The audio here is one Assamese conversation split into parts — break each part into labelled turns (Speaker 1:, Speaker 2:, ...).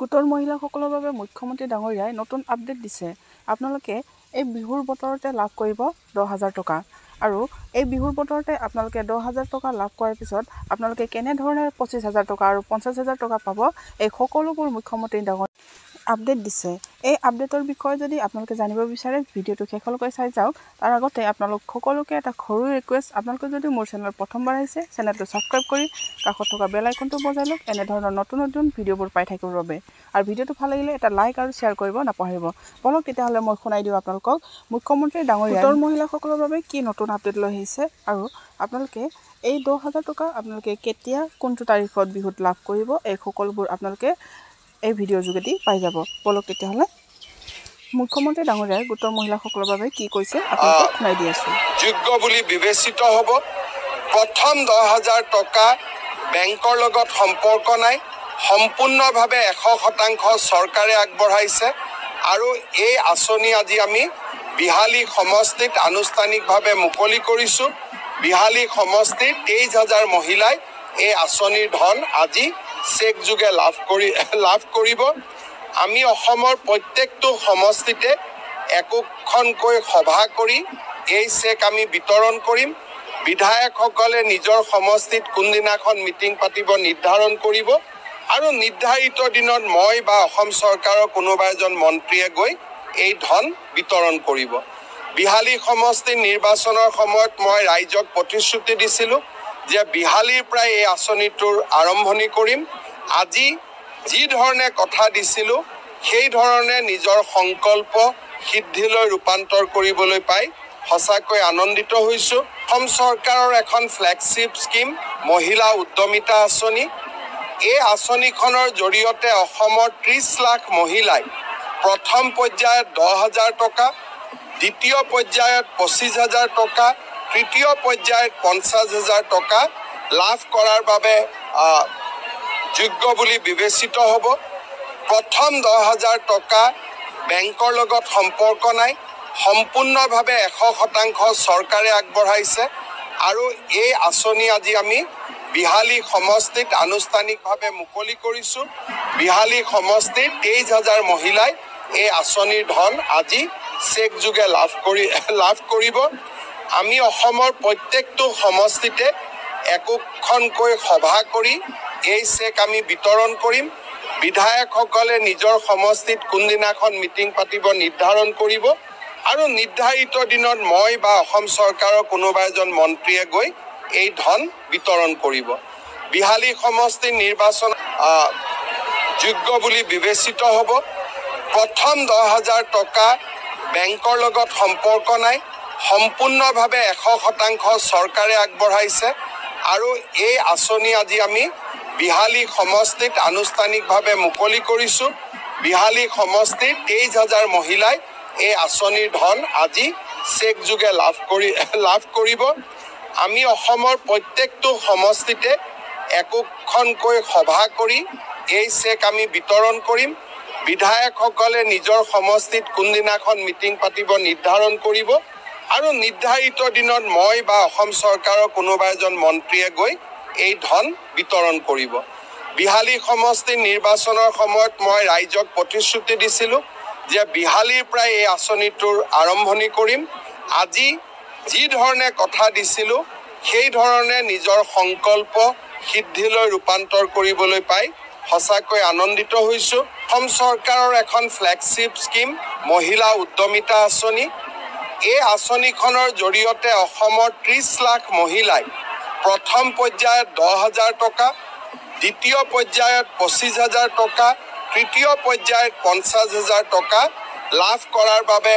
Speaker 1: গোটৰ মহিলাসকলৰ বাবে মুখ্যমন্ত্ৰী ডাঙৰীয়াই নতুন আপডেট দিছে। আপোনালোকে এই বিহুৰ বতৰতে লাভ কৰিব 10,000 টকা। আৰু এই বিহুৰ বতৰতে আপোনালোকে 10,000 টকা লাভ কৰাৰ পিছত আপোনালোকে কেনেধৰণে 25,000 টকা আৰু 50,000 টকা পাব, এই সকলোবোৰ মুখ্যমন্ত্ৰী ডাঙৰীয়াই আপডেট দিছে। এই আপডেটৰ বিষয়ে যদি আপোনালোকে জানিব বিচাৰে, ভিডিঅ'টো শেষলৈকে চাই যাওক। তাৰ আগতে আপোনালোক সকলোকে এটা সৰু ৰিকুৱেষ্ট, আপোনালোকে যদি মোৰ চেনেল প্ৰথমবাৰ আহিছে, চেনেলটো ছাবস্ক্ৰাইব কৰি কাষত থকা বেল আইকনটো বজাই লওক এনেধৰণৰ নতুন নতুন ভিডিঅ'বোৰ পাই থাকিবৰ বাবে। আৰু ভিডিঅ'টো ভাল লাগিলে এটা লাইক আৰু শ্বেয়াৰ কৰিব নাপাহৰিব। বলক তেতিয়াহ'লে মই শুনাই দিওঁ আপোনালোকক মুখ্যমন্ত্ৰী ডাঙৰীয়াই গোটৰ মহিলাসকলৰ বাবে কি নতুন আপডেট লৈ আহিছে আৰু আপোনালোকে এই 10,000 টকা আপোনালোকে কেতিয়া কোনটো তাৰিখত বিহুত লাভ কৰিব, এই সকলোবোৰ আপোনালোকে এই ভিডিঅ'ৰ যোগেদি পাই যাব। বলক তেতিয়াহ'লে মুখ্যমন্ত্ৰী ডাঙৰীয়াই গোটৰ মহিলাসকলৰ বাবে কি কৈছে আপোনালোকক শুনাই দি আছোঁ।
Speaker 2: যোগ্য বুলি বিবেচিত হ'ব। প্ৰথম 10,000 টকা বেংকৰ লগত সম্পৰ্ক নাই, সম্পূৰ্ণভাৱে 100% চৰকাৰে আগবঢ়াইছে। আৰু এই আঁচনি আজি আমি বিহালী সমষ্টিত আনুষ্ঠানিকভাৱে মুকলি কৰিছোঁ। বিহালী সমষ্টিৰ 23,000 মহিলাই এই আঁচনিৰ ধন আজি চেক যোগে লাভ কৰিব। আমি অসমৰ প্ৰত্যেকটো সমষ্টিতে একোখনকৈ সভা কৰি এই চেক আমি বিতৰণ কৰিম। বিধায়কসকলে নিজৰ সমষ্টিত কোনদিনাখন মিটিং পাতিব নিৰ্ধাৰণ কৰিব আৰু নিৰ্ধাৰিত দিনত মই বা অসম চৰকাৰৰ কোনোবা এজন মন্ত্ৰীয়ে গৈ এই ধন বিতৰণ কৰিব। বিহালী সমষ্টিৰ নিৰ্বাচনৰ সময়ত মই ৰাইজক প্ৰতিশ্ৰুতি দিছিলোঁ যে বিহালীৰ পৰাই এই আঁচনিটোৰ আৰম্ভণি কৰিম। আজি যি ধৰণে কথা দিছিলোঁ সেই ধৰণে নিজৰ সংকল্প সিদ্ধিলৈ ৰূপান্তৰ কৰিবলৈ পাই সঁচাকৈ আনন্দিত হৈছোঁ। অসম চৰকাৰৰ এখন ফ্লেগশ্বিপ স্কিম মহিলা উদ্যমিতা আঁচনি। এই আঁচনিখনৰ জৰিয়তে অসমৰ 30 লাখ মহিলাই প্ৰথম পৰ্যায়ত 10,000 টকা, দ্বিতীয় পৰ্যায়ত 25,000 টকা, তৃতীয় পৰ্যায়ত 50,000 টকা লাভ কৰাৰ বাবে যোগ্য বুলি বিবেচিত হ'ব। প্ৰথম 10,000 টকা বেংকৰ লগত সম্পৰ্ক নাই, সম্পূৰ্ণভাৱে 100% চৰকাৰে আগবঢ়াইছে। আৰু এই আঁচনি আজি আমি বিহালী সমষ্টিত আনুষ্ঠানিকভাৱে মুকলি কৰিছোঁ। বিহালী সমষ্টিৰ 23,000 মহিলাই এই আঁচনিৰ ধন আজি চেক যোগে লাভ কৰিব। আমি অসমৰ প্ৰত্যেকটো সমষ্টিতে একোখনকৈ সভা কৰি এই চেক আমি বিতৰণ কৰিম। বিধায়কসকলে নিজৰ সমষ্টিত কোনদিনাখন মিটিং পাতিব নিৰ্ধাৰণ কৰিব আৰু নিৰ্ধাৰিত দিনত মই বা অসম চৰকাৰৰ কোনোবা এজন মন্ত্ৰীয়ে গৈ এই ধন বিতৰণ কৰিব। বিহালী সমষ্টিৰ নিৰ্বাচন যোগ্য বুলি বিবেচিত হ'ব। প্ৰথম 10,000 টকা বেংকৰ লগত সম্পৰ্ক নাই, সম্পূৰ্ণভাৱে 100% চৰকাৰে আগবঢ়াইছে। আৰু এই আঁচনি আজি আমি বিহালী সমষ্টিত আনুষ্ঠানিকভাৱে মুকলি কৰিছোঁ। বিহালী সমষ্টিৰ 23,000 মহিলাই এই আঁচনিৰ ধন আজি চেক যোগে লাভ কৰিব। আমি অসমৰ প্ৰত্যেকটো সমষ্টিতে একোখনকৈ সভা কৰি এই চেক আমি বিতৰণ কৰিম। বিধায়কসকলে নিজৰ সমষ্টিত কোনদিনাখন মিটিং পাতিব নিৰ্ধাৰণ কৰিব আৰু নিৰ্ধাৰিত দিনত মই বা অসম চৰকাৰৰ কোনোবা এজন মন্ত্ৰীয়ে গৈ এই ধন বিতৰণ কৰিব। বিহালী সমষ্টিৰ নিৰ্বাচনৰ সময়ত মই ৰাইজক প্ৰতিশ্ৰুতি দিছিলোঁ যে বিহালীৰ পৰাই এই আঁচনিটোৰ আৰম্ভণি কৰিম। আজি যি ধৰণে কথা দিছিলোঁ সেই ধৰণে নিজৰ সংকল্প সিদ্ধিলৈ ৰূপান্তৰ কৰিবলৈ পাই সঁচাকৈ আনন্দিত হৈছোঁ। অসম চৰকাৰৰ এখন ফ্লেগশ্বিপ স্কিম মহিলা উদ্যমিতা আঁচনি। এই আঁচনিখনৰ জৰিয়তে অসমৰ 30 লাখ মহিলাই প্ৰথম পৰ্যায়ত 10,000 টকা, দ্বিতীয় পৰ্যায়ত 25,000 টকা, তৃতীয় পৰ্যায়ত 50,000 টকা লাভ কৰাৰ বাবে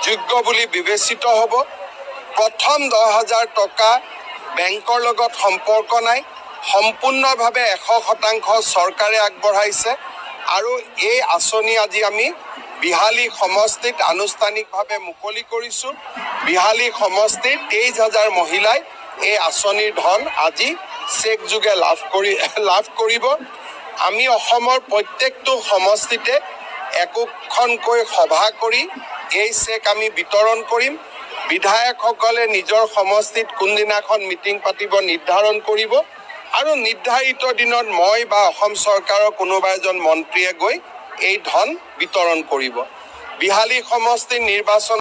Speaker 2: যোগ্য বুলি বিবেচিত হ'ব। প্ৰথম 10,000 টকা বেংকৰ লগত সম্পৰ্ক নাই, সম্পূৰ্ণভাৱে 100% চৰকাৰে আগবঢ়াইছে। আৰু এই আঁচনি আজি আমি বিহালী সমষ্টিত আনুষ্ঠানিকভাৱে মুকলি কৰিছোঁ। বিহালী সমষ্টিৰ 23,000 মহিলাই এই আঁচনিৰ ধন আজি চেক যোগে লাভ কৰিব। আমি অসমৰ প্ৰত্যেকটো সমষ্টিতে একোখনকৈ সভা কৰি এই চেক আমি বিতৰণ কৰিম। বিধায়কসকলে নিজৰ সমষ্টিত কোনদিনাখন মিটিং পাতিব নিৰ্ধাৰণ কৰিব আৰু নিৰ্ধাৰিত দিনত মই বা অসম চৰকাৰৰ কোনোবা এজন মন্ত্ৰীয়ে গৈ এই ধন বিতৰণ কৰিব। বিহালী সমষ্টিৰ নিৰ্বাচন